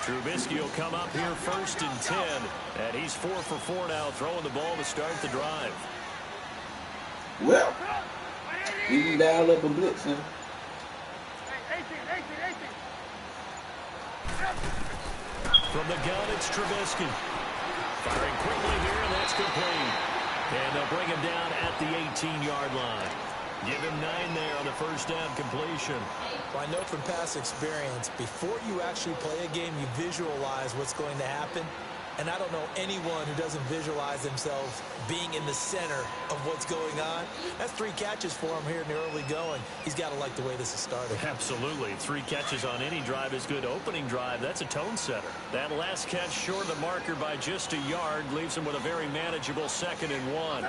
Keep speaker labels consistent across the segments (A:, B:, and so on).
A: Trubisky will come up here 1st and 10, and he's 4 for 4 now, throwing the ball to start the drive.
B: Well, we can dial up a blitz now.
A: From the gun, it's Trubisky. Firing quickly here, and that's complete. And they'll bring him down at the 18-yard line. Give him 9 there on the first down completion.
C: Well, I know from past experience, before you actually play a game, you visualize what's going to happen. And I don't know anyone who doesn't visualize themselves being in the center of what's going on. That's 3 catches for him here in the early going. He's got to like the way this is started.
A: Absolutely. 3 catches on any drive is good. Opening drive, that's a tone setter. That last catch short of the marker by just a yard leaves him with a very manageable 2nd and 1.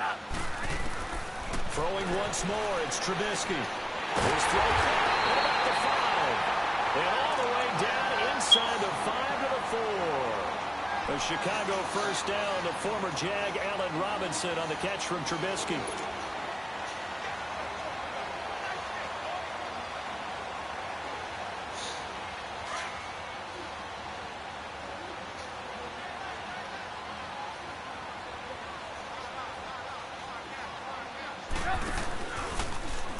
A: Throwing once more, it's Trubisky. His throw caught about the 5. And all the way down inside the 5 to the 4. A Chicago first down to former Jag Allen Robinson on the catch from Trubisky.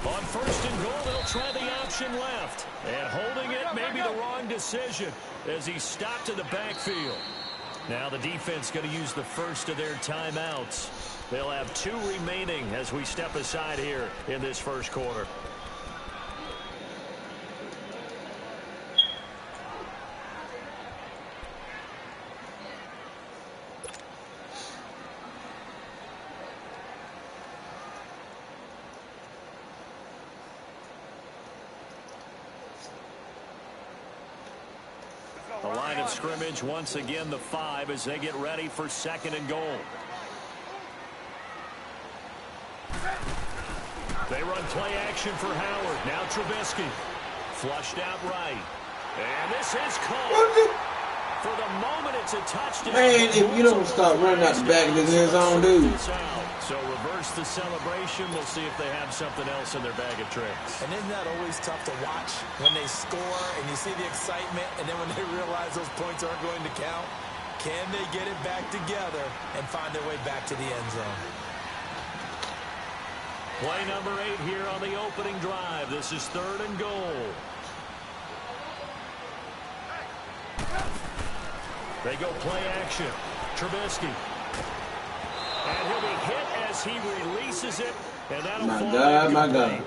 A: On 1st and goal, they'll try the option left. And holding it may be the wrong decision as he stopped in the backfield. Now the defense going to use the first of their timeouts. They'll have 2 remaining as we step aside here in this first quarter. The line of scrimmage once again the 5 as they get ready for 2nd and goal. They run play action for Howard. Now Trubisky. Flushed out right. And this is caught. For the moment, it's a touchdown.
B: Man, if you don't stop running out the back of his end zone, dude.
A: So reverse the celebration. We'll see if they have something else in their bag of tricks.
C: And isn't that always tough to watch when they score and you see the excitement, and then when they realize those points aren't going to count? Can they get it back together and find their way back to the end zone?
A: Play number 8 here on the opening drive. This is 3rd and goal. They go play action. Trubisky. And he'll be hit as he releases it. And that'll fall.
B: My God.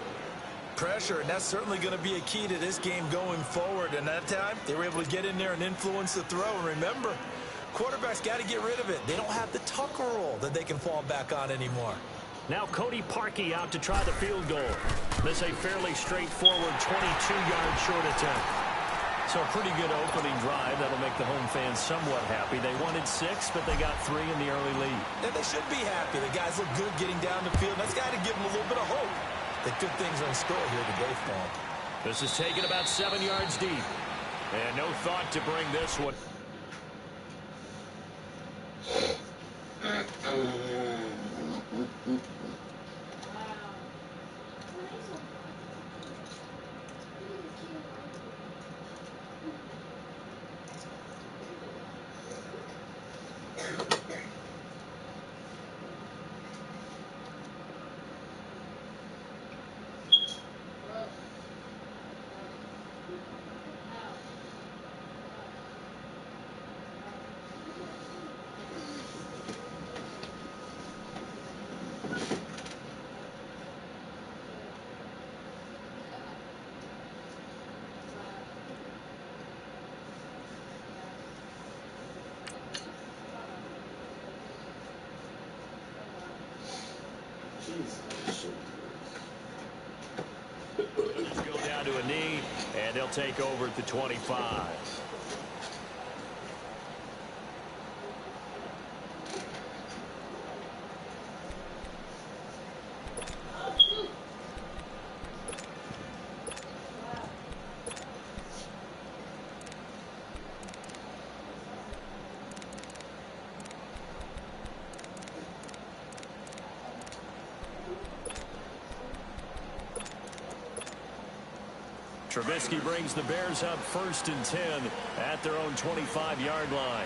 C: Pressure, and that's certainly going to be a key to this game going forward. And that time, they were able to get in there and influence the throw. And remember, quarterbacks got to get rid of it. They don't have the Tucker rule that they can fall back on anymore.
A: Now Cody Parkey out to try the field goal. This a fairly straightforward 22-yard short attempt. So a pretty good opening drive. That'll make the home fans somewhat happy. They wanted 6, but they got 3 in the early lead.
C: And they should be happy. The guys look good getting down the field. That's got to give them a little bit of hope that good things are in store here today for them.
A: This is taken about 7 yards deep. And no thought to bring this one. Just go down to a knee, and they'll take over at the 25. Trubisky brings the Bears up 1st and 10 at their own 25-yard line.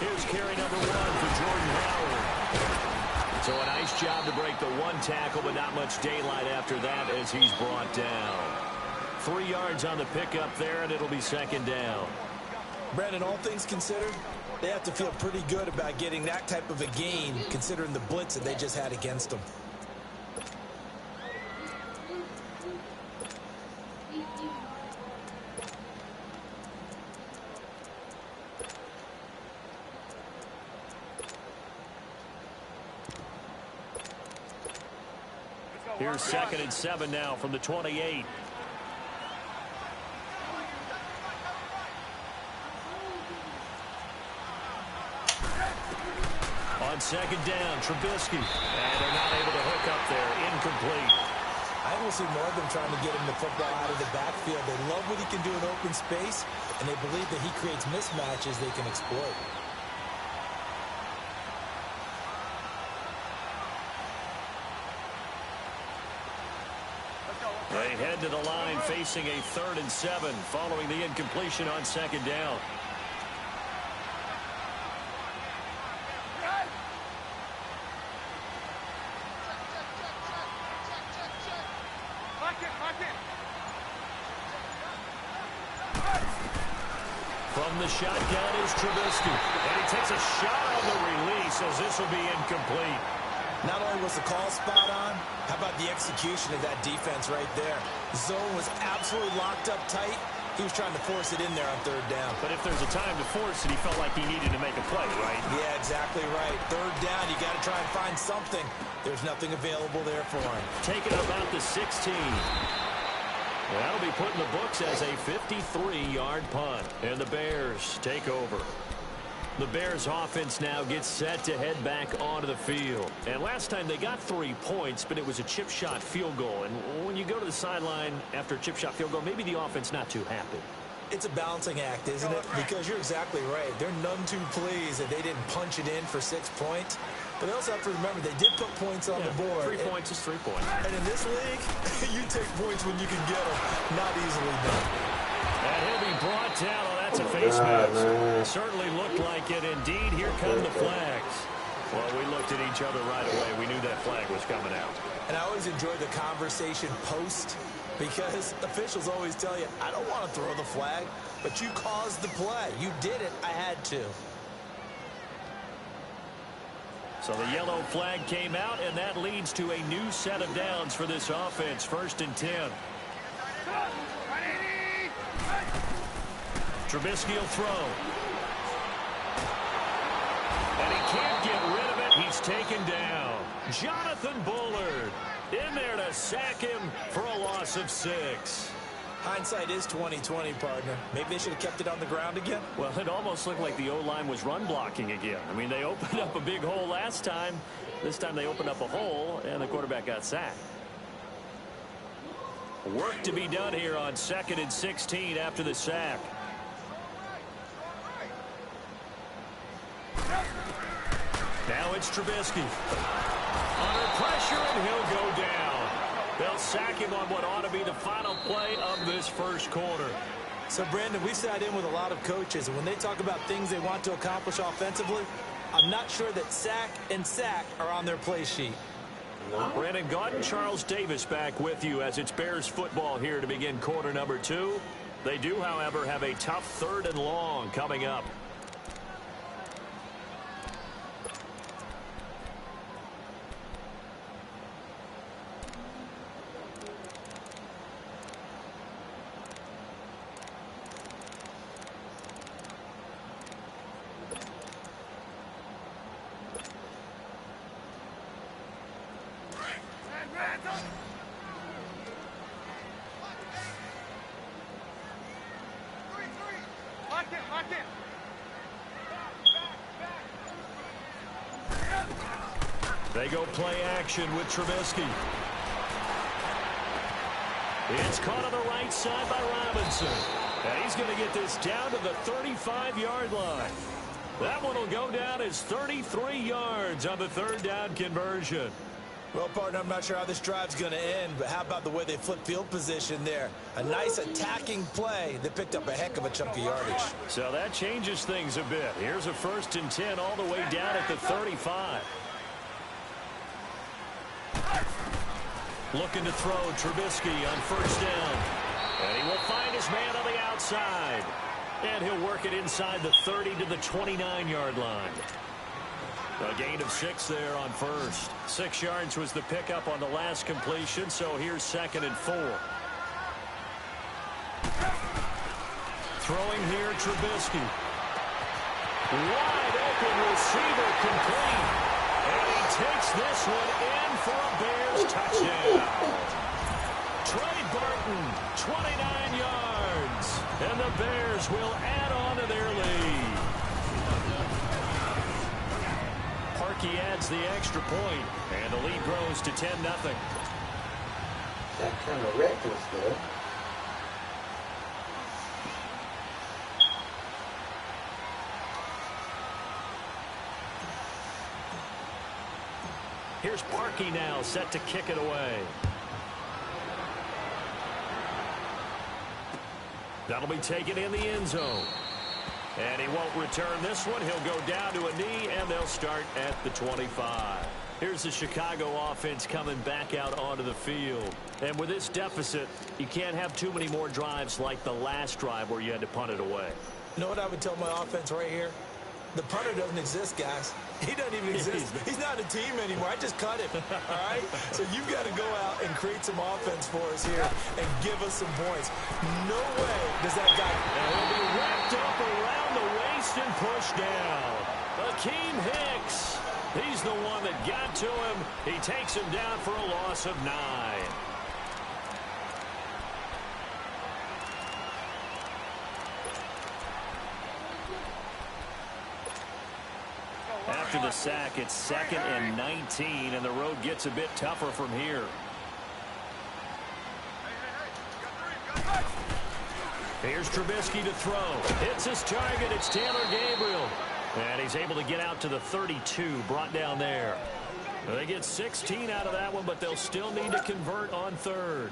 A: Here's carry number 1 for Jordan Howard. So a nice job to break the 1 tackle, but not much daylight after that as he's brought down. 3 yards on the pickup there, and it'll be 2nd down.
C: Brandon, all things considered, they have to feel pretty good about getting that type of a gain, considering the blitz that they just had against them.
A: Here's 2nd and 7 now from the 28. On 2nd down, Trubisky. And they're not able to hook up there. Incomplete.
C: I will see more of them trying to get him the football out of the backfield. They love what he can do in open space, and they believe that he creates mismatches they can exploit.
A: They head to the line facing a 3rd and 7 following the incompletion on 2nd down. From the shotgun is Trubisky. And he takes a shot on the release as this will be incomplete.
C: Not only was the call spot on, how about the execution of that defense right there? The zone was absolutely locked up tight. He was trying to force it in there on 3rd down.
A: But if there's a time to force it, he felt like he needed to make a play, right?
C: Yeah, exactly right. 3rd down, you got to try and find something. There's nothing available there for him.
A: Taking about the 16. Well, that'll be put in the books as a 53-yard punt. And the Bears take over. The Bears offense now gets set to head back onto the field. And last time they got 3 points, but it was a chip shot field goal. And when you go to the sideline after a chip shot field goal, maybe the offense not too happy.
C: It's a balancing act, isn't it? Because you're exactly right. They're none too pleased that they didn't punch it in for 6 points. But they also have to remember they did put points on the board.
A: 3 points is 3 points.
C: And in this league, you take points when you can get them. Not easily done.
A: And he'll be brought down. Oh, that's a face mask. Certainly looked like it. Indeed, here come the flags. Well, we looked at each other right away. We knew that flag was coming out.
C: And I always enjoy the conversation post because officials always tell you, I don't want to throw the flag, but you caused the play. You did it. I had to.
A: So the yellow flag came out, and that leads to a new set of downs for this offense. 1st and 10. Trubisky will throw. And he can't get rid of it. He's taken down. Jonathan Bullard in there to sack him for a loss of 6.
C: Hindsight is 20/20, partner. Maybe they should have kept it on the ground again.
A: Well, it almost looked like the O-line was run blocking again. I mean, they opened up a big hole last time. This time they opened up a hole, and the quarterback got sacked. Work to be done here on 2nd and 16 after the sack. Now it's Trubisky. Under pressure, and he'll go down. They'll sack him on what ought to be the final play of this 1st quarter.
C: So, Brandon, we sat in with a lot of coaches, and when they talk about things they want to accomplish offensively, I'm not sure that sack and sack are on their play sheet.
A: Brandon Gaudin, Charles Davis back with you as it's Bears football here to begin quarter number 2. They do, however, have a tough 3rd and long coming up. They go play action with Trubisky. It's caught on the right side by Robinson. And he's going to get this down to the 35-yard line. That one will go down as 33 yards on the third down conversion.
C: Well, partner, I'm not sure how this drive's going to end, but how about the way they flip field position there? A nice attacking play that picked up a heck of a chunk of yardage.
A: So that changes things a bit. Here's a 1st and 10 all the way down at the 35. Looking to throw Trubisky on 1st down. And he will find his man on the outside. And he'll work it inside the 30 to the 29-yard line. A gain of 6 there on 1st. 6 yards was the pickup on the last completion, so here's 2nd and 4. Throwing here, Trubisky. Wide open receiver complete. And he takes this one in for a Bears touchdown. Trey Burton, 29 yards. And the Bears will add on to their lead. Parkey adds the extra point, and the lead grows to 10-0.
B: That kind of reckless, though.
A: Here's Parkey now, set to kick it away. That'll be taken in the end zone. And he won't return this one. He'll go down to a knee, and they'll start at the 25. Here's the Chicago offense coming back out onto the field. And with this deficit, you can't have too many more drives like the last drive where you had to punt it away.
C: You know what I would tell my offense right here? The punter doesn't exist, guys. He doesn't even exist. He's not a team anymore. I just cut him, all right? So you've got to go out and create some offense for us here and give us some points. No way does that guy...
A: And he'll be wrapped up around the waist and pushed down. Akeem Hicks. He's the one that got to him. He takes him down for a loss of 9. After the sack, it's 2nd and 19, and the road gets a bit tougher from here. Here's Trubisky to throw. Hits his target. It's Taylor Gabriel. And he's able to get out to the 32, brought down there. They get 16 out of that one, but they'll still need to convert on 3rd.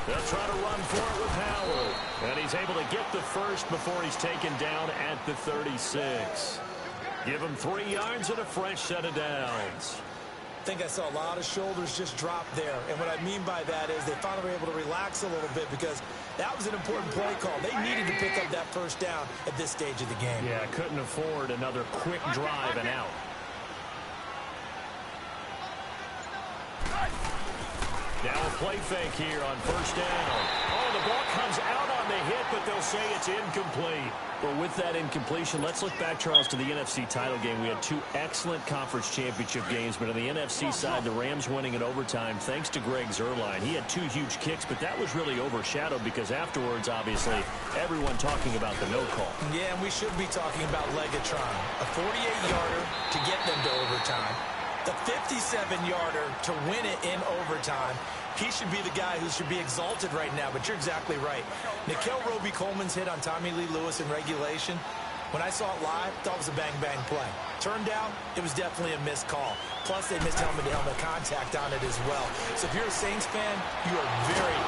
A: They'll try to run for it with Howard. And he's able to get the first before he's taken down at the 36. Give him 3 yards and a fresh set of downs.
C: I think I saw a lot of shoulders just drop there. And what I mean by that is they finally were able to relax a little bit because that was an important play call. They needed to pick up that 1st down at this stage of the game.
A: Yeah, couldn't afford another quick drive and out. Now a play fake here on 1st down. Oh, the ball comes out on the hit, but they'll say it's incomplete. Well, with that incompletion, let's look back, Charles, to the NFC title game. We had 2 excellent conference championship games, but on the NFC side, the Rams winning in overtime thanks to Greg Zuerlein. He had 2 huge kicks, but that was really overshadowed because afterwards, obviously, everyone talking about the no call.
C: Yeah, and we should be talking about Legatron. A 48-yarder to get them to overtime. The 57-yarder to win it in overtime. He should be the guy who should be exalted right now, but you're exactly right. Nikel Roby-Coleman's hit on Tommy Lee Lewis in regulation, when I saw it live, I thought it was a bang-bang play. Turned out, it was definitely a missed call. Plus, they missed helmet-to-helmet contact on it as well. So if you're a Saints fan, you are very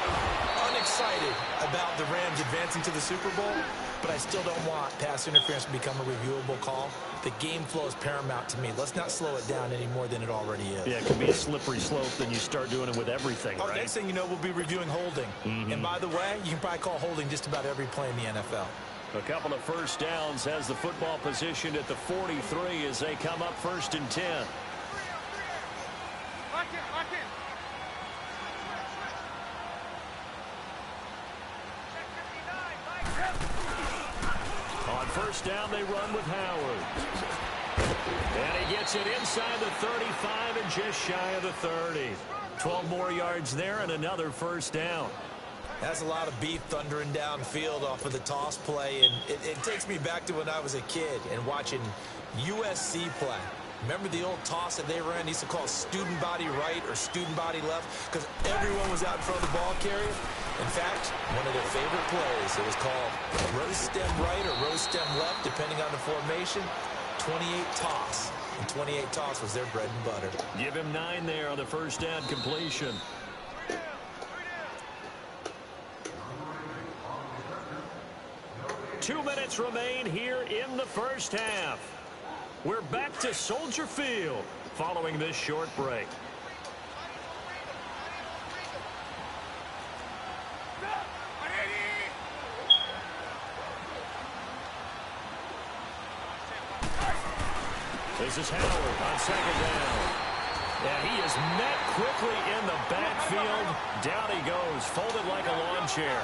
C: unexcited about the Rams advancing to the Super Bowl, but I still don't want pass interference to become a reviewable call. The game flow is paramount to me. Let's not slow it down any more than it already is.
A: Yeah, it can be a slippery slope, then you start doing it with everything, right?
C: Next thing you know, we'll be reviewing holding. And by the way, you can probably call holding just about every play in the NFL.
A: A couple of first downs, has the football positioned at the 43 as they come up 1st and 10. On 1st down, they run with Howard. And he gets it inside the 35 and just shy of the 30. 12 more yards there and another 1st down.
C: That's a lot of beef thundering downfield off of the toss play, and it takes me back to when I was a kid and watching USC play. Remember the old toss that they ran? They used to call student body right or student body left because everyone was out in front of the ball carrier. In fact, one of their favorite plays, it was called rose stem right or rose stem left, depending on the formation. 28 toss. And 28 toss was their bread and butter.
A: Give him 9 there on the first down completion. Two minutes remain here in the first half. We're back to Soldier Field following this short break. This is Howard on second down. And he is met quickly in the backfield. Down he goes, folded like a lawn chair.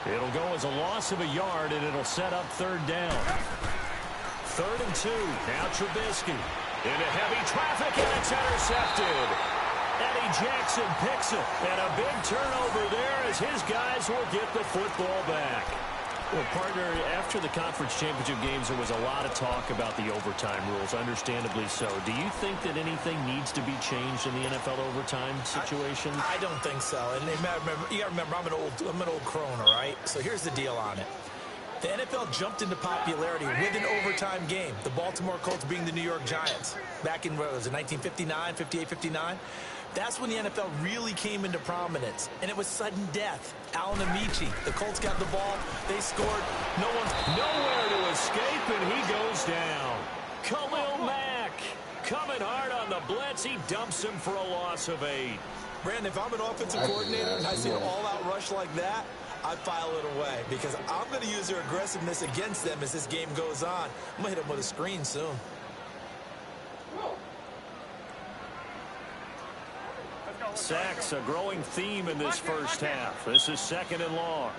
A: It'll go as a loss of a yard, and it'll set up third down. 3rd and 2. Now Trubisky into heavy traffic, and it's intercepted. Eddie Jackson picks it, and a big turnover there as his guys will get the football back. Well, partner, after the conference championship games, there was a lot of talk about the overtime rules, understandably so. Do you think that anything needs to be changed in the NFL overtime situation?
C: I don't think so. And you got to remember, I'm an old crone, all right? So here's the deal on it. The NFL jumped into popularity with an overtime game. The Baltimore Colts being the New York Giants. Back in, what was it, 1959, 58, 59? That's when the NFL really came into prominence, and it was sudden death. Alan Amici, the Colts got the ball, they scored, no one's
A: nowhere to escape, and he goes down. Khalil Mack coming hard on the blitz. He dumps him for a loss of 8.
C: Brandon, if I'm an offensive coordinator and I see an all-out rush like that, I file it away because I'm going to use their aggressiveness against them as this game goes on. I'm going to hit them with a screen soon.
A: Sacks, a growing theme in this first half. This is 2nd and long.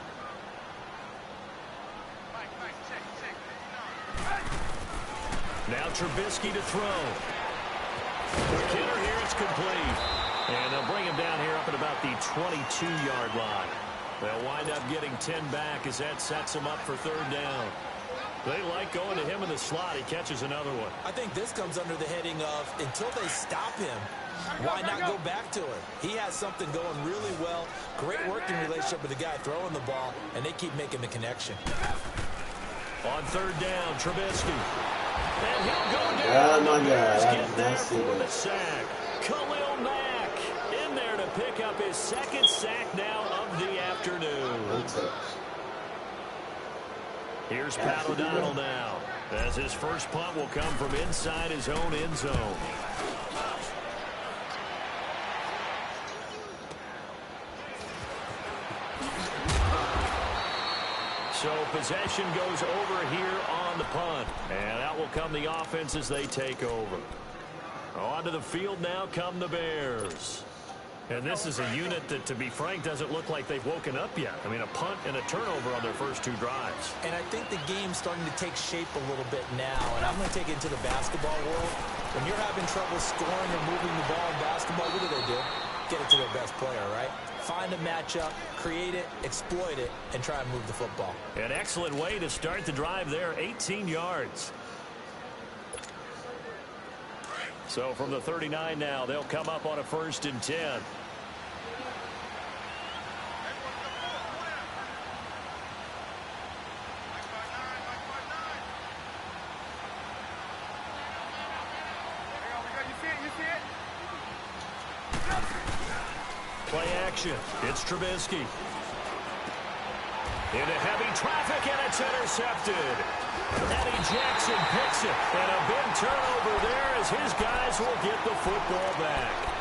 A: Now Trubisky to throw. Kidder here, it's complete. And they'll bring him down here up at about the 22-yard line. They'll wind up getting 10 back as that sets him up for 3rd down. They like going to him in the slot. He catches another one.
C: I think this comes under the heading of until they stop him, why not go back to it? He has something going really well. Great working relationship with the guy throwing the ball, and they keep making the connection.
A: On 3rd down, Trubisky. And he'll go down.
B: Oh, my God.
A: Get there for the sack. Khalil Mack in there to pick up his 2nd sack now of the afternoon. Here's Pat O'Donnell now, as his first punt will come from inside his own end zone. So possession goes over here on the punt. And out will come the offense as they take over. Onto the field now come the Bears. And this is a unit that, to be frank, doesn't look like they've woken up yet. I mean, a punt and a turnover on their first 2 drives.
C: And I think the game's starting to take shape a little bit now. And I'm going to take it into the basketball world. When you're having trouble scoring or moving the ball in basketball, what do? Get it to their best player, right? Find a matchup, create it, exploit it, and try and move the football.
A: An excellent way to start the drive there, 18 yards. So from the 39 now, they'll come up on a 1st and 10. Play action. It's Trubisky. Into heavy traffic, and it's intercepted. Eddie Jackson picks it, and a big turnover there as his guys will get the football back.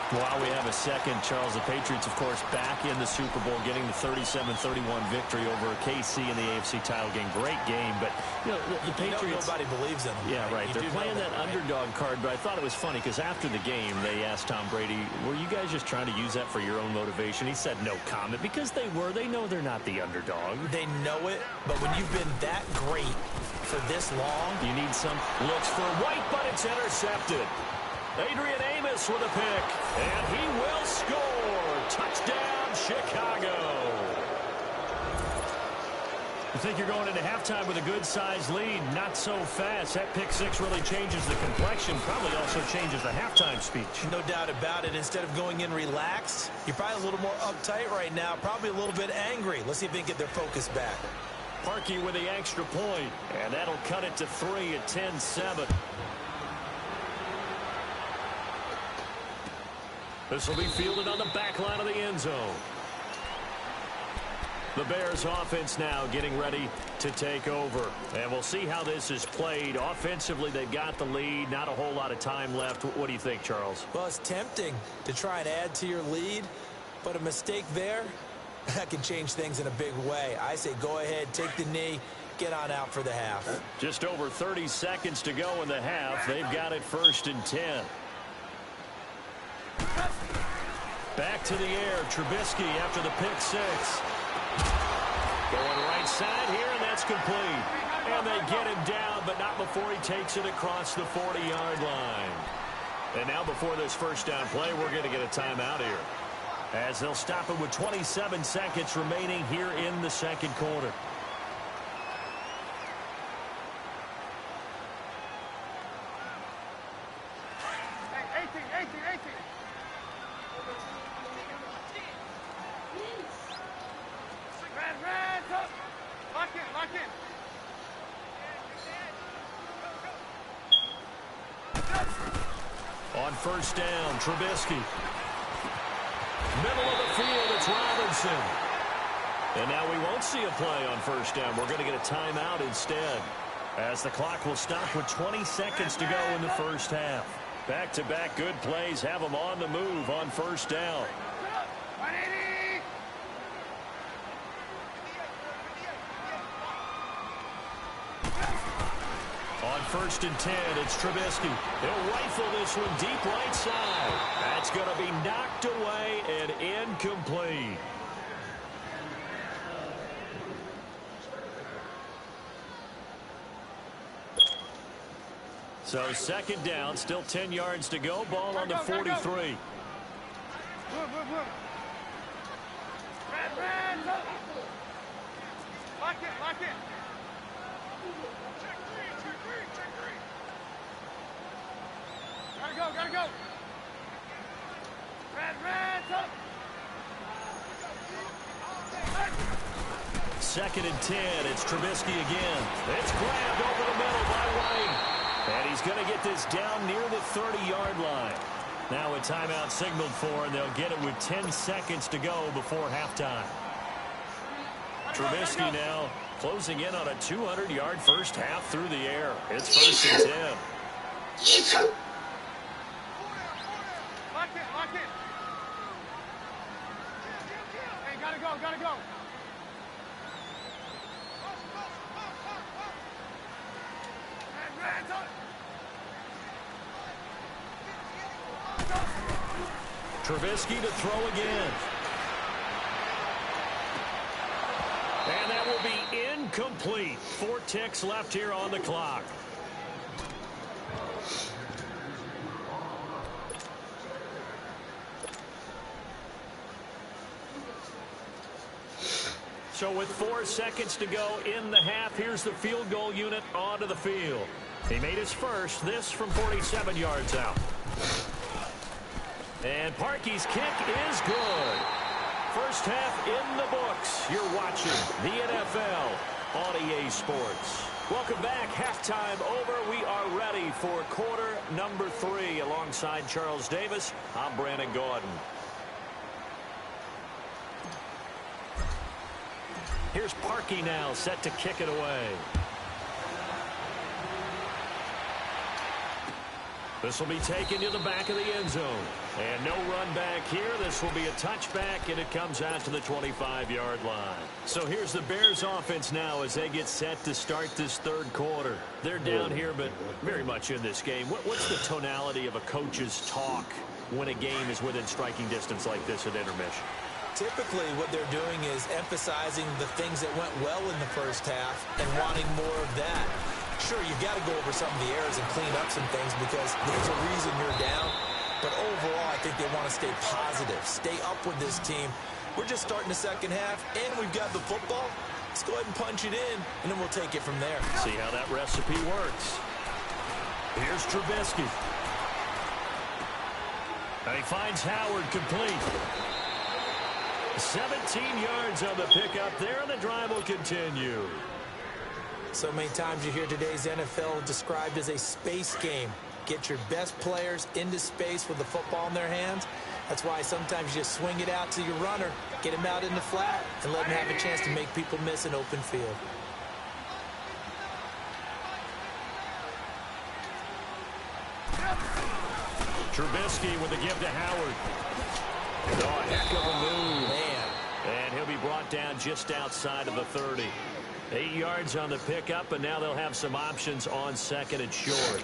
A: While we have a second, Charles, the Patriots, of course, back in the Super Bowl, getting the 37-31 victory over KC in the AFC title game. Great game, but you know, the Patriots...
C: Nobody believes in them.
A: Yeah, right. They're playing that underdog card, but I thought it was funny because after the game, they asked Tom Brady, were you guys just trying to use that for your own motivation? He said no comment because they were. They know they're not the underdog.
C: They know it, but when you've been that great for this long...
A: You need some looks for White, but it's intercepted. Adrian Amos with a pick, and he will score. Touchdown, Chicago. You think you're going into halftime with a good-sized lead. Not so fast. That pick six really changes the complexion. Probably also changes the halftime speech.
C: No doubt about it. Instead of going in relaxed, you're probably a little more uptight right now. Probably a little bit angry. Let's see if they can get their focus back.
A: Parkey with the extra point. And that'll cut it to 3 at 10-7. This will be fielded on the back line of the end zone. The Bears offense now getting ready to take over. And we'll see how this is played. Offensively, they've got the lead. Not a whole lot of time left. What do you think, Charles?
C: Well, it's tempting to try and add to your lead, but a mistake there, that can change things in a big way. I say go ahead, take the knee, get on out for the half.
A: Just over 30 seconds to go in the half. They've got it 1st and 10. Back to the air. Trubisky after the pick six. Going right side here, and that's complete. And they get him down, but not before he takes it across the 40-yard line. And now before this first down play, we're going to get a timeout here, as they'll stop it with 27 seconds remaining here in the second quarter. On first down, Trubisky. Middle of the field, it's Robinson. And now we won't see a play on first down. We're going to get a timeout instead, as the clock will stop with 20 seconds to go in the first half. Back-to-back good plays have them on the move on first down. On 1st and 10, it's Trubisky. He'll rifle this one deep right side. That's going to be knocked away and incomplete. So 2nd down, still 10 yards to go. Ball on the 43.
D: Lock it. Gotta go. Red, up.
A: 2nd and 10, it's Trubisky again. It's grabbed over the middle by White. And he's going to get this down near the 30-yard line. Now a timeout signaled for, and they'll get it with 10 seconds to go before halftime. Trubisky now closing in on a 200-yard first half through the air. It's 1st and 10.
D: Lock it. Hey, gotta go. Red, up.
A: Trubisky to throw again. And that will be incomplete. 4 ticks left here on the clock. So with 4 seconds to go in the half, here's the field goal unit onto the field. He made his first, this from 47 yards out. And Parkey's kick is good. First half in the books. You're watching the NFL on EA Sports. Welcome back. Halftime over. We are ready for quarter number 3. Alongside Charles Davis, I'm Brandon Gordon. Here's Parkey now, set to kick it away. This will be taken to the back of the end zone. And no run back here. This will be a touchback, and it comes out to the 25-yard line. So here's the Bears offense now as they get set to start this third quarter. They're down here, but very much in this game. What's the tonality of a coach's talk when a game is within striking distance like this at intermission?
C: Typically, what they're doing is emphasizing the things that went well in the first half and wanting more of that. Sure, you've got to go over some of the errors and clean up some things because there's a reason you're down. But overall, I think they want to stay positive, stay up with this team. We're just starting the second half, and we've got the football. Let's go ahead and punch it in, and then we'll take it from there.
A: See how that recipe works. Here's Trubisky. And he finds Howard complete. 17 yards on the pickup there, and the drive will continue.
C: So many times you hear today's NFL described as a space game. Get your best players into space with the football in their hands. That's why sometimes you just swing it out to your runner, get him out in the flat, and let him have a chance to make people miss an open field.
A: Trubisky with the give to Howard. Oh, a heck of a move.
C: Man.
A: And he'll be brought down just outside of the 30. 8 yards on the pickup, and now they'll have some options on second and short.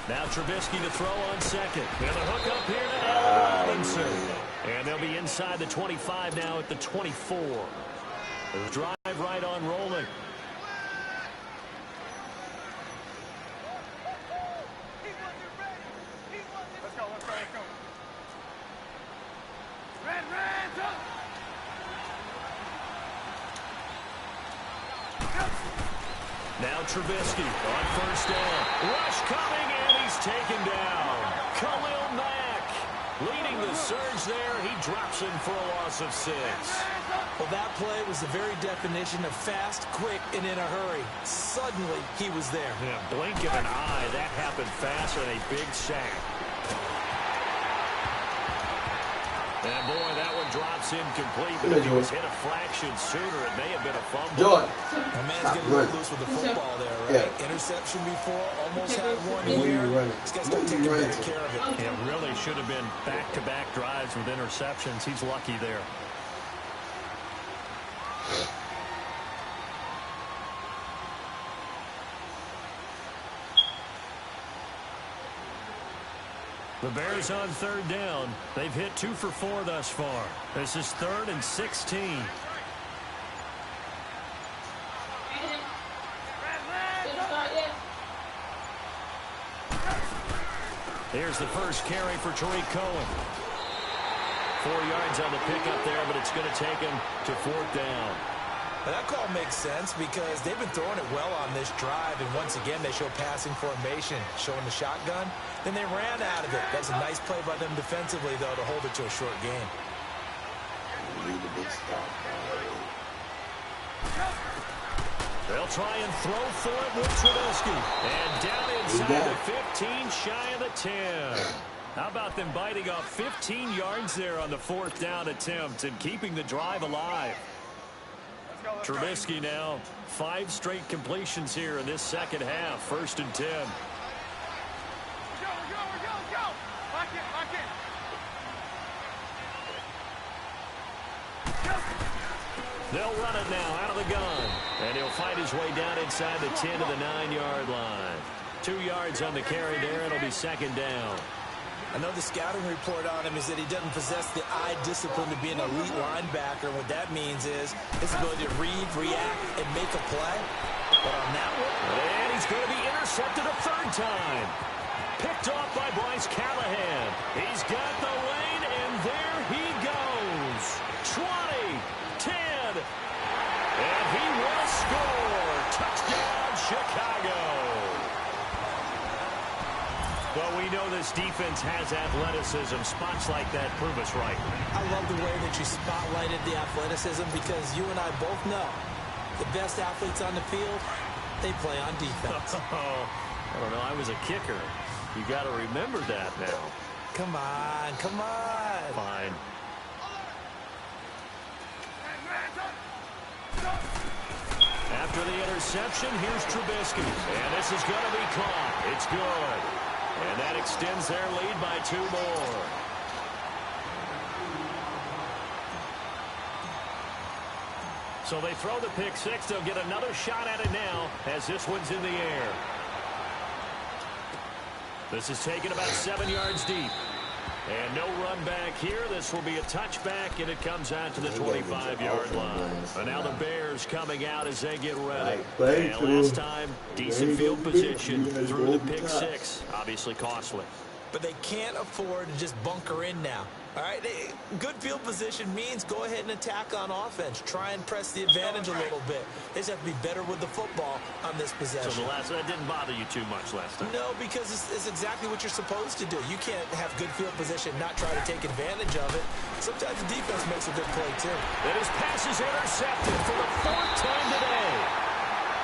A: Now Trubisky to throw on second. And a hook up here to Allen Robinson. And they'll be inside the 25 now at the 24. The drive right on rolling.
D: Let's go, let's go, let's go. Red, up.
A: Now Trubisky on first down. Rush coming, and he's taken down. Khalil Mack leading the surge there. He drops in for a loss of 6.
C: Well, that play was the very definition of fast, quick, and in a hurry. Suddenly, he was there.
A: Yeah, blink of an eye. That happened fast and a big sack. And boy, that one drops incomplete, but if he was hit a fraction sooner, it may have been a fumble.
B: Jordan.
C: My man's getting a little loose with the football there, right? Yeah. Interception before, almost had one here. He's got to start taking better care of it.
A: It really should have been back-to-back drives with interceptions. He's lucky there. The Bears on third down. They've hit 2 for 4 thus far. This is 3rd and 16. Here's the first carry for Tariq Cohen. 4 yards on the pickup there, but it's going to take him to 4th down.
C: Now that call makes sense because they've been throwing it well on this drive, and once again they show passing formation, showing the shotgun. Then they ran out of it. That's a nice play by them defensively, though, to hold it to a short game.
A: They'll try and throw for it with Trubisky. And down inside the 15, shy of the 10. How about them biting off 15 yards there on the 4th down attempt and keeping the drive alive? Trubisky now 5 straight completions here in this second half. 1st and 10.
D: Go. Lock it.
A: They'll run it now out of the gun. And he'll find his way down inside the 10 to the 9-yard line. 2 yards on the carry there. It'll be 2nd down.
C: I know the scouting report on him is that he doesn't possess the eye discipline to be an elite linebacker. What that means is his ability to read, react, and make a play. But on that one,
A: and he's going to be intercepted a 3rd time. Picked off by Bryce Callahan. He's got the lane, and there he goes. 20, 10, and he will score. Touchdown, Chicago. Well, we know this defense has athleticism. Spots like that prove us right.
C: I love the way that you spotlighted the athleticism because you and I both know the best athletes on the field, they play on defense.
A: I don't know. I was a kicker. You got to remember that now.
C: Come on.
A: Fine. After the interception, here's Trubisky. And this is going to be caught. It's good. And that extends their lead by 2 more. So they throw the pick 6. They'll get another shot at it now as this one's in the air. This is taken about 7 yards deep. And no run back here. This will be a touchback, and it comes out to the 25-yard line. And now the Bears coming out as they get ready. And last time, decent field position through the pick six. Obviously costly.
C: But they can't afford to just bunker in now. All right, good field position means go ahead and attack on offense. Try and press the advantage a little bit. They just have to be better with the football on this possession.
A: So that didn't bother you too much last time?
C: No, because it's exactly what you're supposed to do. You can't have good field position, not try to take advantage of it. Sometimes the defense makes a good play, too.
A: And his pass is intercepted for the fourth time today.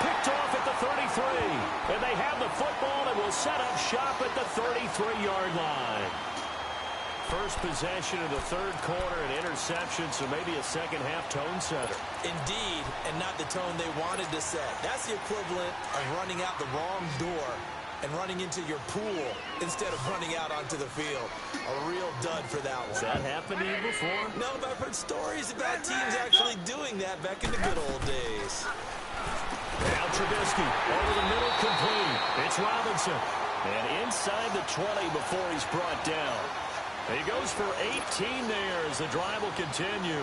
A: Picked off at the 33. And they have the football and will set up shop at the 33-yard line. First possession of the third quarter, an interception, so maybe a second-half tone setter.
C: Indeed, and not the tone they wanted to set. That's the equivalent of running out the wrong door and running into your pool instead of running out onto the field. A real dud for that one.
A: Has that happened to you before?
C: No, but I've heard stories about teams actually doing that back in the good old days.
A: Now Trubisky, over the middle, complete. It's Robinson. And inside the 20 before he's brought down. He goes for 18 there as the drive will continue.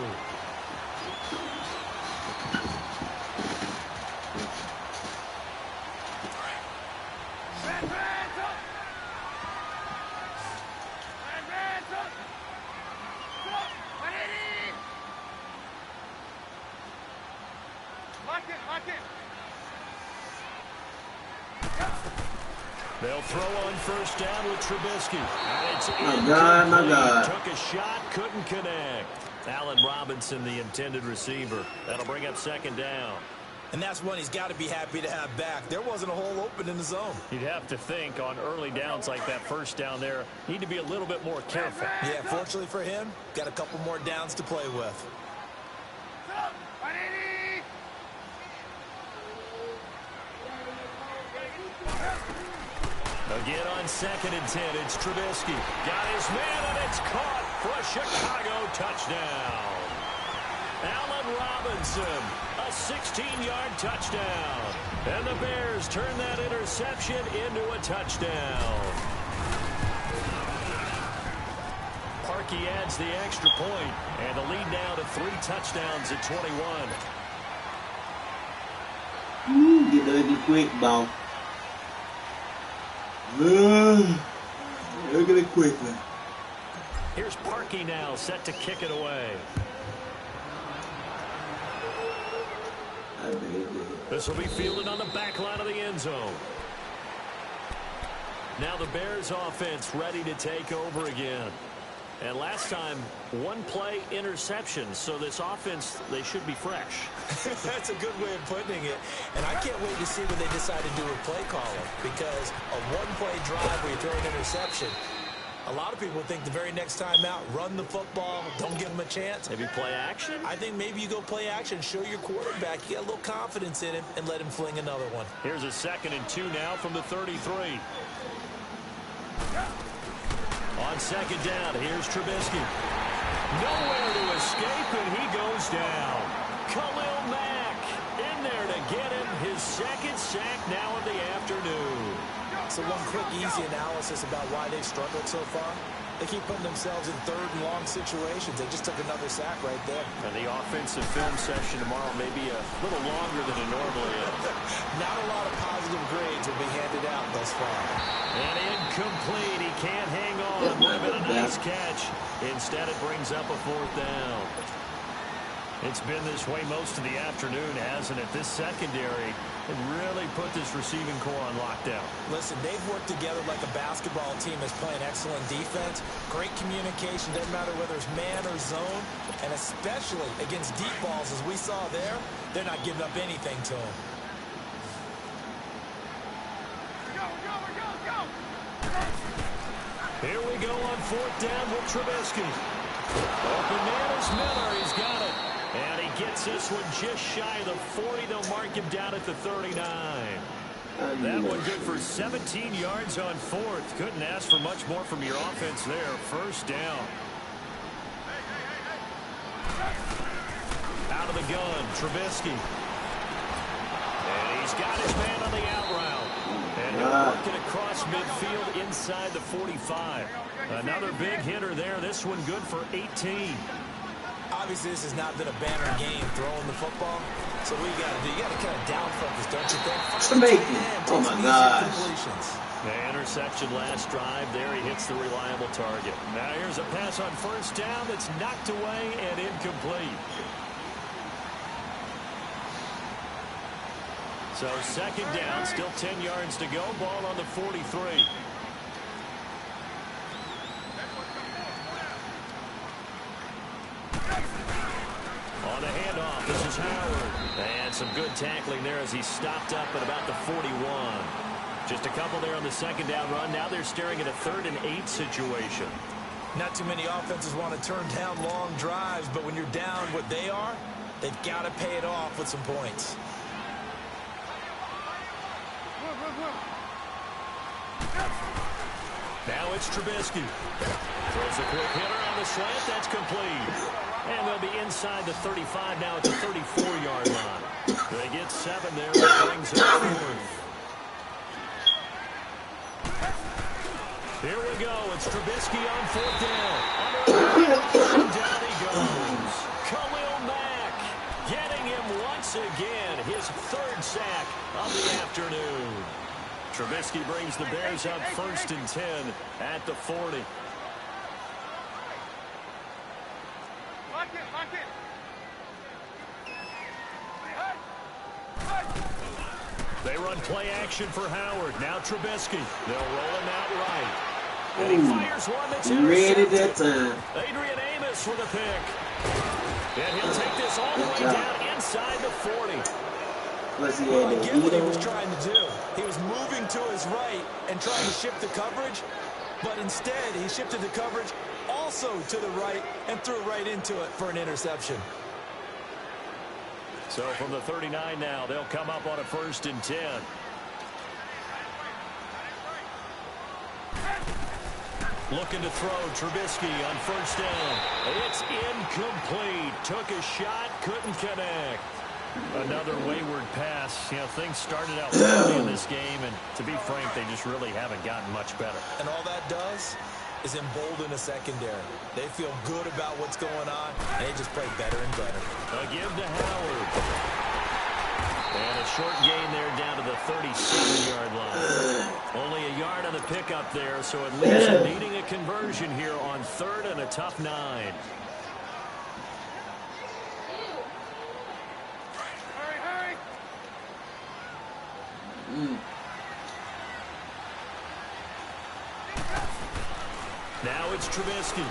A: They'll throw on first down with Trubisky. And it's
B: my God.
A: Took a shot, couldn't connect. Allen Robinson, the intended receiver. That'll bring up second down.
C: And that's one he's got to be happy to have back. There wasn't a hole open in the zone.
A: You'd have to think on early downs like that first down there, need to be a little bit more careful.
C: Yeah, fortunately for him, got a couple more downs to play with.
A: Again on 2nd and 10, it's Trubisky. Got his man, and it's caught for a Chicago touchdown. Allen Robinson, a 16-yard touchdown. And the Bears turn that interception into a touchdown. Parkey adds the extra point, and the lead now to 3 touchdowns at 21.
B: Get ugly quick, ball. Look at it quickly.
A: Here's Parkey now, set to kick it away. This will be fielded on the back line of the end zone. Now the Bears offense ready to take over again. And last time, one play interception. So this offense, they should be fresh.
C: That's a good way of putting it. And I can't wait to see what they decide to do with play calling. Because a one-play drive where you throw an interception, a lot of people think the very next time out, run the football, don't give them a chance.
A: Maybe play action?
C: I think maybe you go play action, show your quarterback you got a little confidence in him, and let him fling another one.
A: Here's a 2nd and 2 now from the 33. On 2nd down, here's Trubisky. Nowhere to escape, and he goes down. Khalil Mack in there to get him his 2nd sack now of the afternoon.
C: So one quick, easy analysis about why they've struggled so far. They keep putting themselves in 3rd and long situations. They just took another sack right there.
A: And the offensive film session tomorrow may be a little longer than it normally is.
C: Not a lot of positive grades will be handed out thus far.
A: And incomplete. He can't hang on. Would have been a nice catch. Instead, it brings up a 4th down. It's been this way most of the afternoon, hasn't it? This secondary has really put this receiving core on lockdown.
C: Listen, they've worked together like a basketball team that's playing excellent defense. Great communication, doesn't matter whether it's man or zone. And especially against deep balls, as we saw there, they're not giving up anything to them.
A: Here we go on 4th down with Trubisky. Open man is Miller. He's got it. And he gets this one just shy of the 40. They'll mark him down at the 39. That one good for 17 yards on 4th. Couldn't ask for much more from your offense there. 1st down. Out of the gun, Trubisky. And he's got his man on the out route. And he'll work it across midfield inside the 45. Another big hitter there. This one good for 18.
C: Obviously, this has not been a banner game throwing the football. So what you got to do, you got to kind of down focus, don't you think?
B: Jamaican. Oh, my gosh.
A: The interception last drive. There he hits the reliable target. Now here's a pass on first down that's knocked away and incomplete. So second down, still 10 yards to go. Ball on the 43. On the handoff, this is Howard. And some good tackling there as he stopped up at about the 41. Just a couple there on the second down run. Now they're staring at a 3rd and 8 situation.
C: Not too many offenses want to turn down long drives, but when you're down what they are, they've got to pay it off with some points.
A: Now it's Trubisky. Throws a quick hitter on the slant. That's complete. And they'll be inside the 35 now at the 34-yard line. They get 7 there. That brings up 4th. Here we go. It's Trubisky on 4th down. And down he goes. Khalil Mack getting him once again. His 3rd sack of the afternoon. Trubisky brings the Bears up 1st and 10 at the 40. They run play action for Howard. Now Trubisky. They'll roll him out right. And he fires one that's
B: ready that time.
A: Adrian Amos with a pick. And he'll take this all the way down inside the 40.
C: Well, I get what he was trying to do. He was moving to his right and trying to shift the coverage, but instead he shifted the coverage also to the right and threw right into it for an interception.
A: So from the 39 now, they'll come up on a 1st and 10. Looking to throw Trubisky on 1st down. It's incomplete. Took a shot, couldn't connect. Another wayward pass. You know, things started out early in this game, and to be frank, they just really haven't gotten much better.
C: And all that does is embolden a secondary. They feel good about what's going on, and they just play better and better.
A: A give to Howard. And a short gain there down to the 37-yard line. Only a yard on the pickup there, so it leaves them needing a conversion here on 3rd and a tough 9. Now it's Trubisky.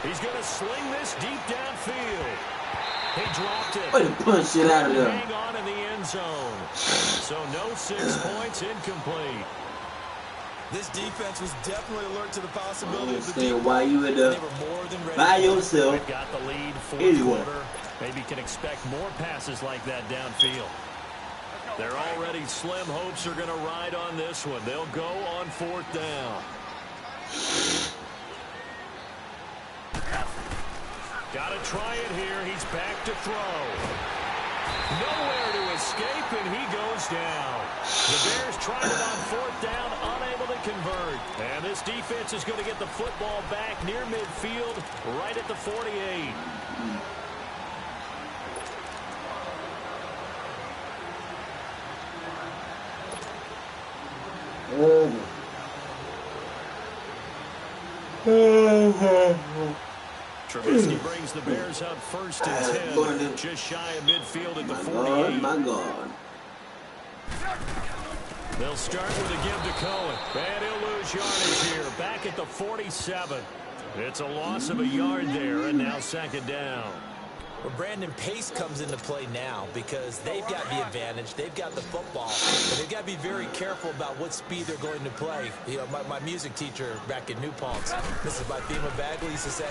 A: He's going to sling this deep downfield. He dropped it.
B: Way to punch it out of there.
A: Hang on in the end zone. So no 6 points, incomplete.
C: This defense was definitely alert to the possibility of the deep.
B: Why you in
C: They were more than ready.
B: by yourself?
A: They've got the lead, 4th quarter. Maybe can expect more passes like that downfield. Their already slim hopes are going to ride on this one. They'll go on 4th down. Got to try it here. He's back to throw. Nowhere to escape, and he goes down. The Bears tried it on 4th down, unable to convert. And this defense is going to get the football back near midfield, right at the 48. Trubisky brings the Bears up 1st and 10, just shy of midfield at the 48.
B: My God.
A: They'll start with a give to Cohen, and he'll lose yardage here, back at the 47. It's a loss of a yard there, and now 2nd down.
C: Well, Brandon, pace comes into play now because they've got the advantage. They've got the football. But they've got to be very careful about what speed they're going to play. You know, my music teacher back in New Paltz, Mrs. Bifema Bagley, used to say,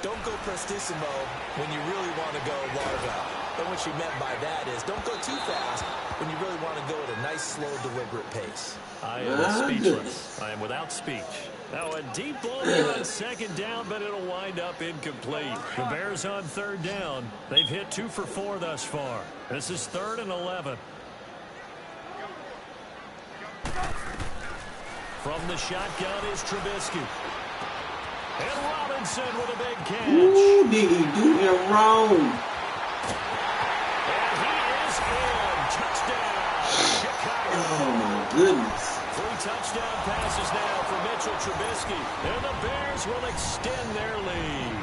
C: don't go prestissimo when you really want to go largo. And what she meant by that is don't go too fast when you really want to go at a nice, slow, deliberate pace.
A: I am speechless. I am without speech. Now a deep ball here on 2nd down, but it'll wind up incomplete. The Bears on 3rd down. They've hit 2 for 4 thus far. This is 3rd and 11. From the shotgun is Trubisky. And Robinson with a big catch.
B: Ooh, did he do him wrong?
A: And he is in. Touchdown, Chicago.
B: Oh, my goodness.
A: 3 touchdown passes now for Mitchell Trubisky. And the Bears will extend their lead.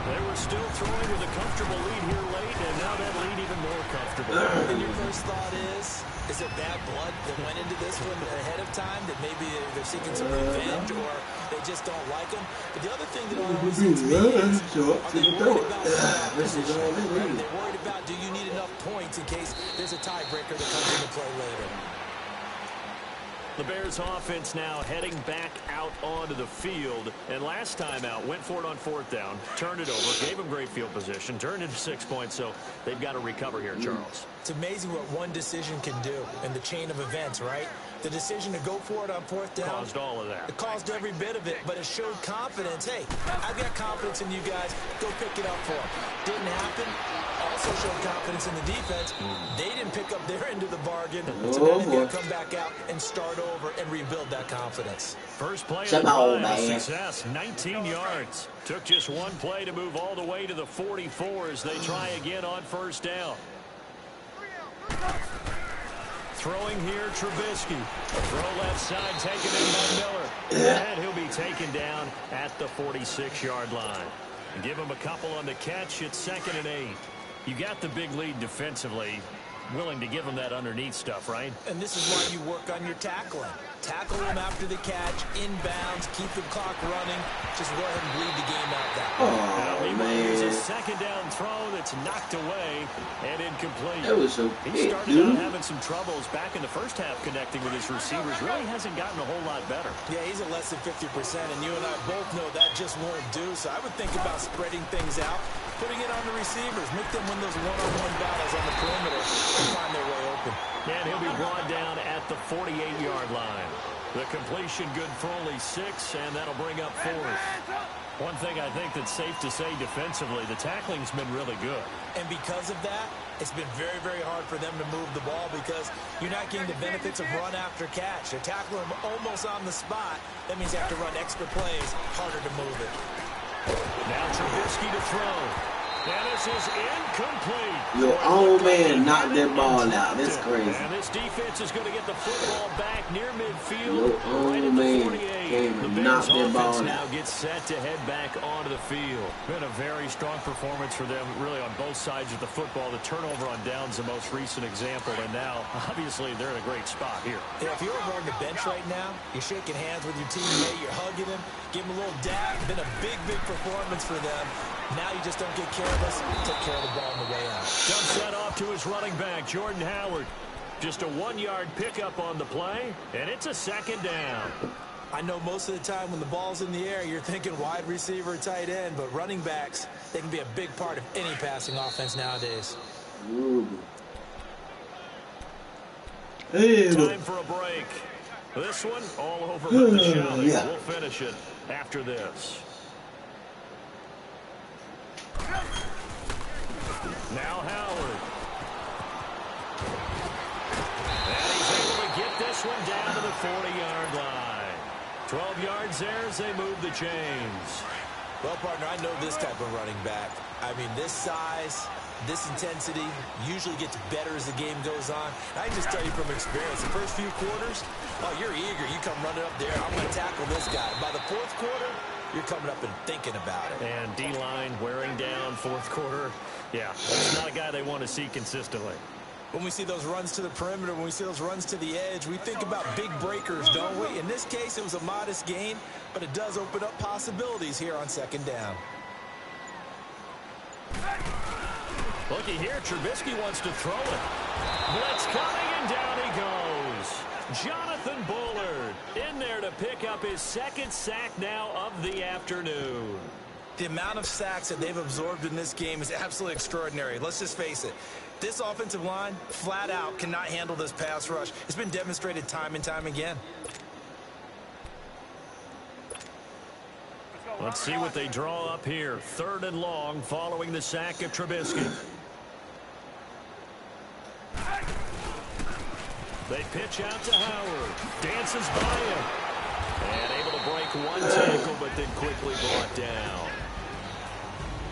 A: They were still throwing with a comfortable lead here late, and now that lead even more comfortable.
C: And your first thought is it bad blood that went into this one ahead of time, that maybe they're seeking some revenge or they just don't like him? But the other thing that always seems to me is, are they worried about opposition? Are they worried about, do you need enough points in case there's a tiebreaker that comes into play later?
A: The Bears offense now heading back out onto the field. And last time out, went for it on 4th down, turned it over, gave them great field position, turned into 6 points, so they've got to recover here, Charles.
C: It's amazing what one decision can do in the chain of events, right? The decision to go for it on 4th down.
A: Caused all of that.
C: It caused every bit of it, but it showed confidence. Hey, I've got confidence in you guys. Go pick it up for them. Didn't happen. Also showed confidence in the defense. They didn't pick up their end of the bargain. So now they've got to come back out and start over and rebuild that confidence.
A: First play of the drive, success, 19 yards. Took just one play to move all the way to the 44 as they try again on 1st down. Throwing here, Trubisky. Throw left side, taken in by Miller. And he'll be taken down at the 46-yard line. Give him a couple on the catch. It's 2nd and 8. You got the big lead defensively. Willing to give him that underneath stuff, right?
C: And this is why you work on your tackling. Tackle him after the catch, inbounds, keep the clock running. Just go ahead and bleed the game out that way.
B: Oh, man.
A: Here's a 2nd down throw that's knocked away and incomplete.
B: That was so
A: He
B: big,
A: started
B: dude.
A: out having some troubles back in the first half connecting with his receivers. Really hasn't gotten a whole lot better.
C: Yeah, he's at less than 50%, and you and I both know that just won't do. So I would think about spreading things out, putting it on the receivers, make them win those one-on-one battles on the perimeter and find their way open.
A: And he'll be brought down at the 48-yard line. The completion good for only 6, and that'll bring up 4th. One thing I think that's safe to say defensively, the tackling's been really good.
C: And because of that, it's been very, very hard for them to move the ball because you're not getting the benefits of run after catch. They're tackling them almost on the spot. That means they have to run extra plays, harder to move it.
A: Now Trubisky to throw. And this is incomplete.
B: Your own man knocked that ball out. That's crazy.
A: And this defense is going to get the football back near midfield.
B: Your
A: Right
B: own
A: at the
B: man
A: 48.
B: came
A: The
B: and
A: Bears
B: knocked that ball
A: offense now
B: out.
A: gets set to head back onto the field. Been a very strong performance for them, really on both sides of the football. The turnover on downs the most recent example, and now obviously they're in a great spot here.
C: Yeah, if you're over on the bench right now, you're shaking hands with your teammate, you're hugging him, give him a little dab. Been a big, big performance for them. Now you just don't get careless, take care of the ball on the way out.
A: Dumps that off to his running back, Jordan Howard. Just a 1-yard pickup on the play, and it's a 2nd down.
C: I know most of the time when the ball's in the air, you're thinking wide receiver, tight end, but running backs, they can be a big part of any passing offense nowadays.
B: Ooh. Hey,
A: Time for a break. This one all over with the shouting.
B: Yeah.
A: We'll finish it after this. Now Howard. And he's able to get this one down to the 40-yard line. 12 yards there as they move the chains.
C: Well, partner, I know this type of running back. I mean, this size, this intensity usually gets better as the game goes on. I can just tell you from experience, the first few quarters, oh, you're eager. You come running up there. I'm going to tackle this guy. By the 4th quarter, you're coming up and thinking about it.
A: And D-line wearing down 4th quarter. Yeah, that's not a guy they want to see consistently.
C: When we see those runs to the perimeter, when we see those runs to the edge, we think about big breakers, don't we? In this case, it was a modest gain, but it does open up possibilities here on 2nd down.
A: Looky here, Trubisky wants to throw it. Blitz coming, and down he goes. Jonathan Bullard in there to pick up his 2nd sack now of the afternoon.
C: The amount of sacks that they've absorbed in this game is absolutely extraordinary. Let's just face it. This offensive line, flat out, cannot handle this pass rush. It's been demonstrated time and time again.
A: Let's see what they draw up here. 3rd and long following the sack of Trubisky. They pitch out to Howard. Dances by him. And able to break one tackle, but then quickly brought down.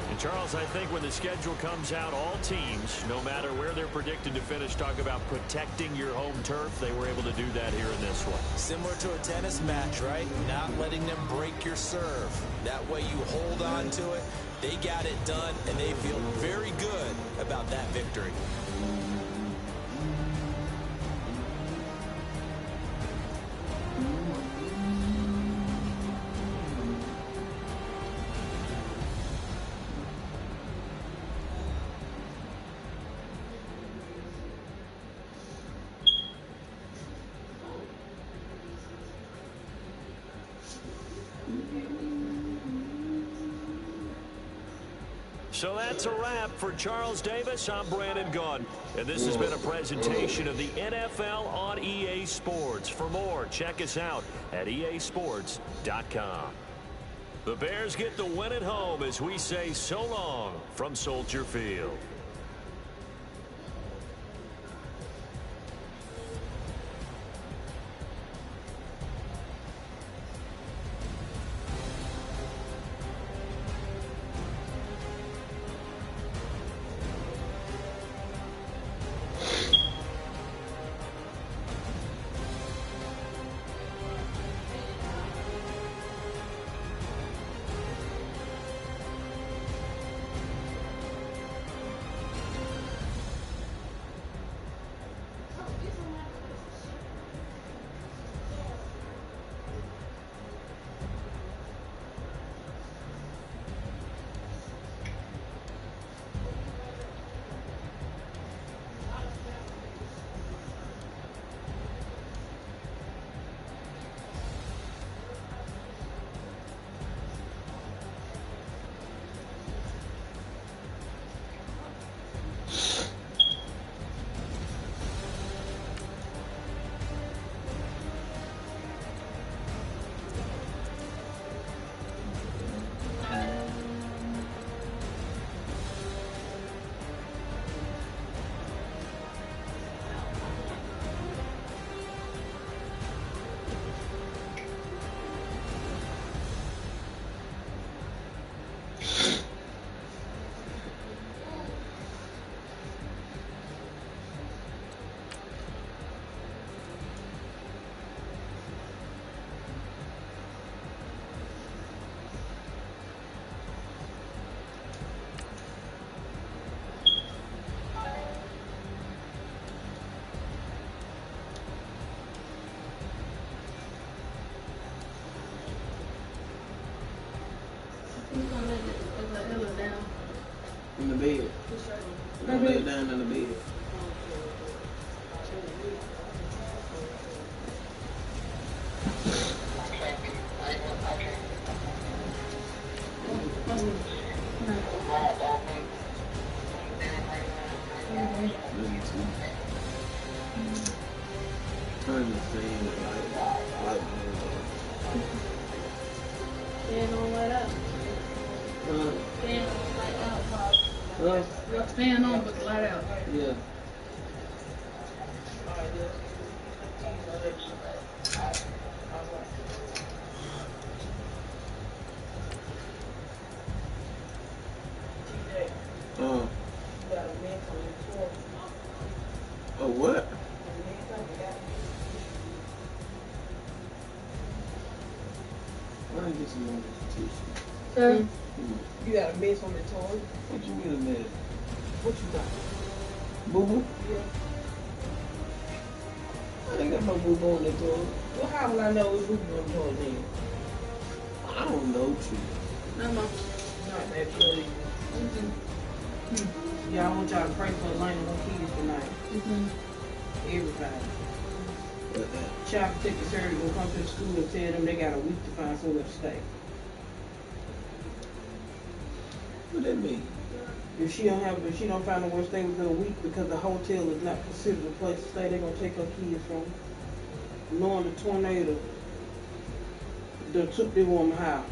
A: And Charles, I think when the schedule comes out, all teams, no matter where they're predicted to finish, talk about protecting your home turf. They were able to do that here in this one.
C: Similar to a tennis match, right? Not letting them break your serve. That way you hold on to it. They got it done, and they feel very good about that victory.
A: So that's a wrap for Charles Davis. I'm Brandon Gunn, and this has been a presentation of the NFL on EA Sports. For more, check us out at easports.com. The Bears get the win at home as we say so long from Soldier Field.
B: In the bed. I lay it down in the bed.
E: Fan on, but light out.
B: Yeah. Oh, what? Why didn't I get some more tissue?
E: Sir?
F: You got a mess on the toilet?
B: What you mean a minute?
F: What you got?
B: Boo-boo?
F: Yeah.
B: I ain't got no boo-boo on the toilet.
F: Well, how will I know it's moving on the toilet then?
B: I don't know, Chief.
E: No, Mom.
F: Not that bloody. Yeah, I want y'all to pray for Elena and her kids tonight. Everybody. Child protective service will come to the school and tell them they got a week to find somewhere to stay.
B: What that mean?
F: If she don't find nowhere to stay within a week because the hotel is not considered a place to stay, they're gonna take her kids from her. Knowing the tornado that took them on the house.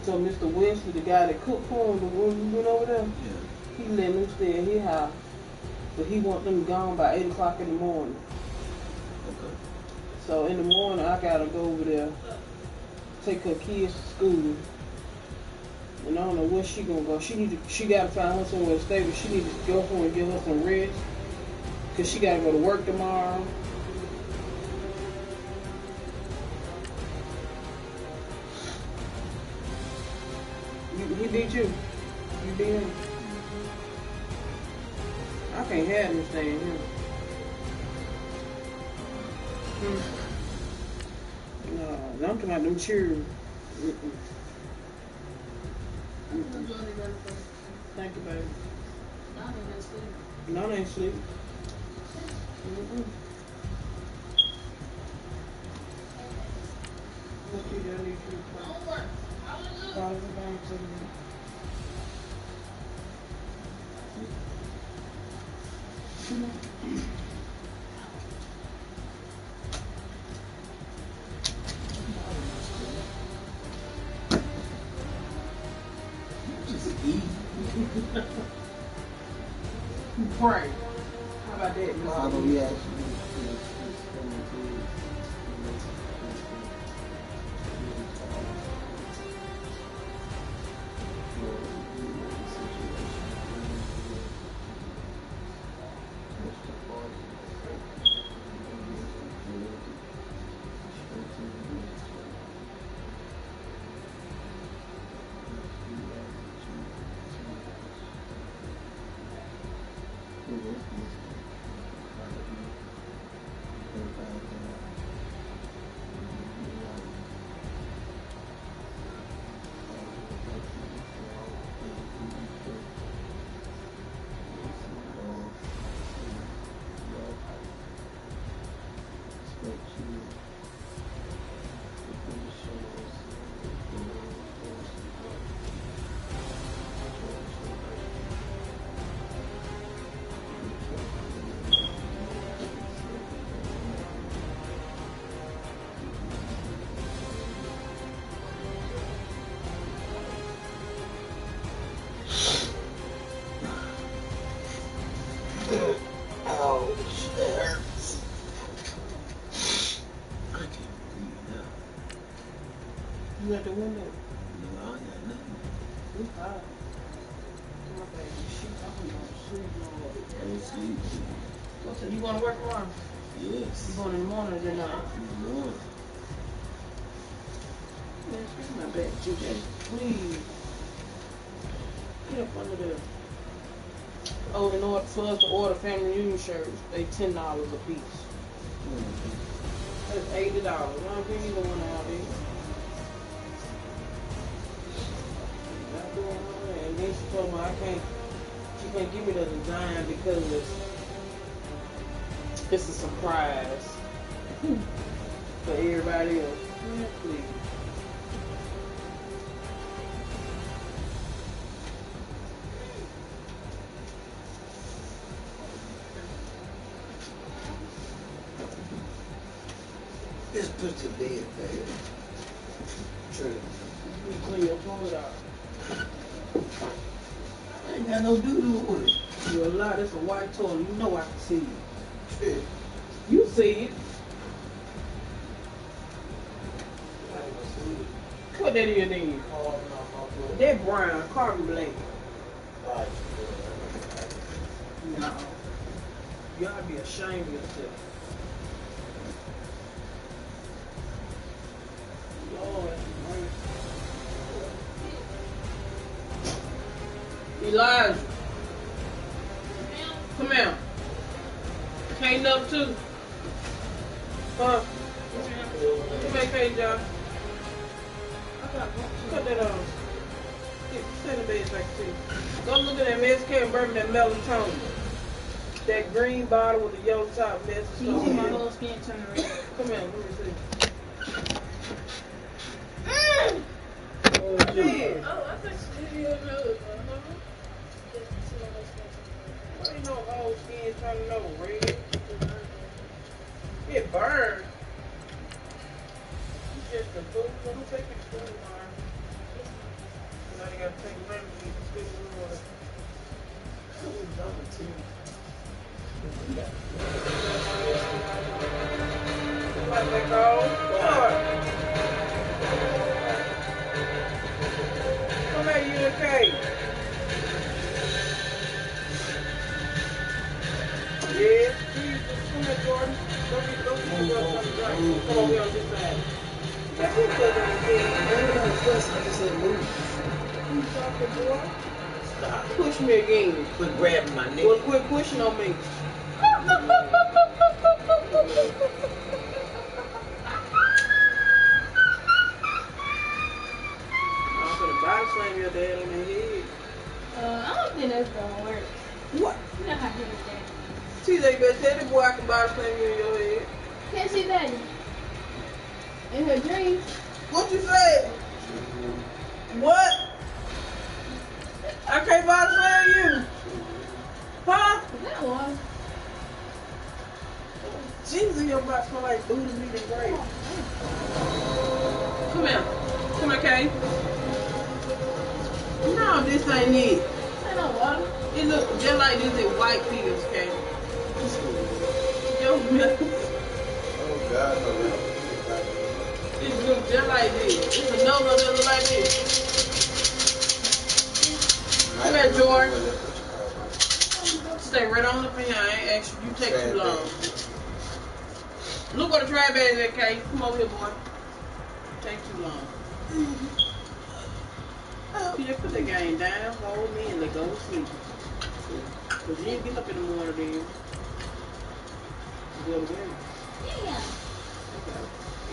F: So Mr. Wesley, the guy that cooked for him, the one you went over there, He letting them stay at his house, but he want them gone by 8 o'clock in the morning.
B: Okay.
F: So in the morning, I gotta go over there, take her kids to school. And I don't know where she gonna go. She gotta find her somewhere to stay, but she need to go home and get her some rest. Cause she gotta go to work tomorrow. He beat you. You beat him. I can't have him staying here. No, I'm talking about them children. Thank you, baby. No, they ain't sleep. What you do? I need you to play. Call the bank to me.
B: Just eat.
F: Pray. How about that?
B: How do we actually
F: You at the window?
B: No, I got nothing.
F: We hot. My baby, she talking about sleep, Lord.
B: I ain't sleep.
F: Listen, you going to work tomorrow?
B: Yes.
F: You going in the morning or the night?
B: In the morning.
F: Man, scratch my back, TJ. Please. Get up under there. Oh, in order for us to order family reunion shirts, they $10 a piece. That's $80. I'm giving you the one out there. Not doing all that. And then she told me she can't give me the design because it's a surprise for everybody else. Yeah, please.
B: Just put your bed back. True.
F: You clean your toilet out.
B: I ain't got no doo-doo with it.
F: You're a lot. It's a white toilet. You know I can see it.
B: True.
F: You see it. Put that in there. That brown, carbon black. No. You ought to be ashamed of yourself. Lord, Elijah. Come here. Clean up too. Huh? Come here, K. John. Cut that off. Set the bed back too. Go look at that MSK and bourbon, that melatonin. That green bottle with the yellow top. That's
E: Can you see my whole skin turning red?
F: Come here, let me see.
E: Oh, I thought you didn't know it.
F: Why you know whole skin turning over red? It burned. You just a fool. Let me take it to school tomorrow. Now you gotta take a remedy to school water. Like they go. Come here, you okay? Yeah, Jesus. Come here, Jordan. Go get something to drink. Come over here on this side. That's your cousin in here.
B: I just said move.
F: You talking, boy?
B: Stop.
F: Push me again.
B: Quit grabbing my neck.
F: Well, quit pushing on me. I'm gonna body slam your dad on the head.
E: I don't think that's gonna work.
F: What?
E: You know how to do that.
F: TJ, better tell the boy I can body slam you in your head.
E: Can't see Daddy. In her dreams.
F: What you say? What? I can't body slam you. Huh?
E: That one.
F: Jesus, your butt smell like booty meat and gravy. Come here. Come here, Kay. No, this ain't it.
E: I know water.
F: It look just like this in white pills, Kay. Yo, milk.
B: Oh, God, no.
F: It look just like this. It's another that look like this. Come here, George. Stay right on up in here. I ain't asked you. You take too long. Look what the trash bag is at, Kay. Come over here, boy. Take too long. You just put that game down, hold me, and let go to sleep. Because you ain't get up in the morning then. You go to bed.
E: Yeah.
F: Okay.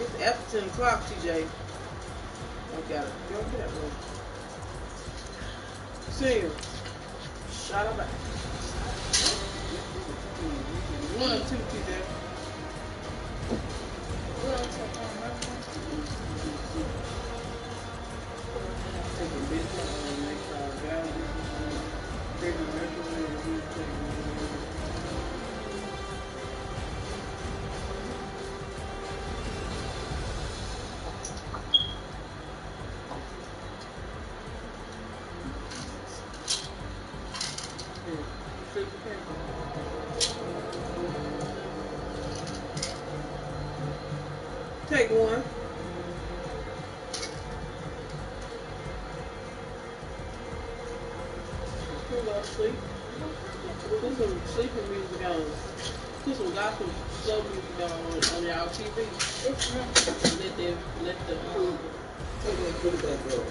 F: It's after 10 o'clock, TJ. I got it. Go to that way. See you. Shut up. 1 or 2, TJ.
E: We'll take that.
F: Take a bit and make sure I got it. Take a measurement and you take it. Here, shake the paper. Take one. Go to sleep. Put some sleeping music on. Put some gospel slow music on y'all TV. Let the
B: Put it back up.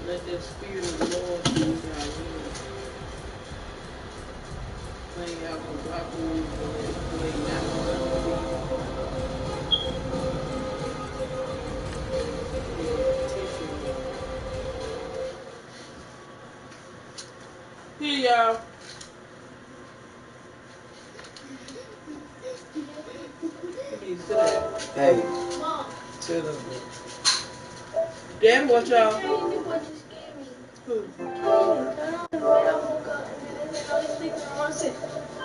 F: let the spirit of the Lord be in y'all ears. Playing out some gospel music and lay down on the here, y'all.
B: Hey,
E: Mom.
B: tell them.
F: Dad, what y'all?
E: Daddy, what you scared me.
F: Who?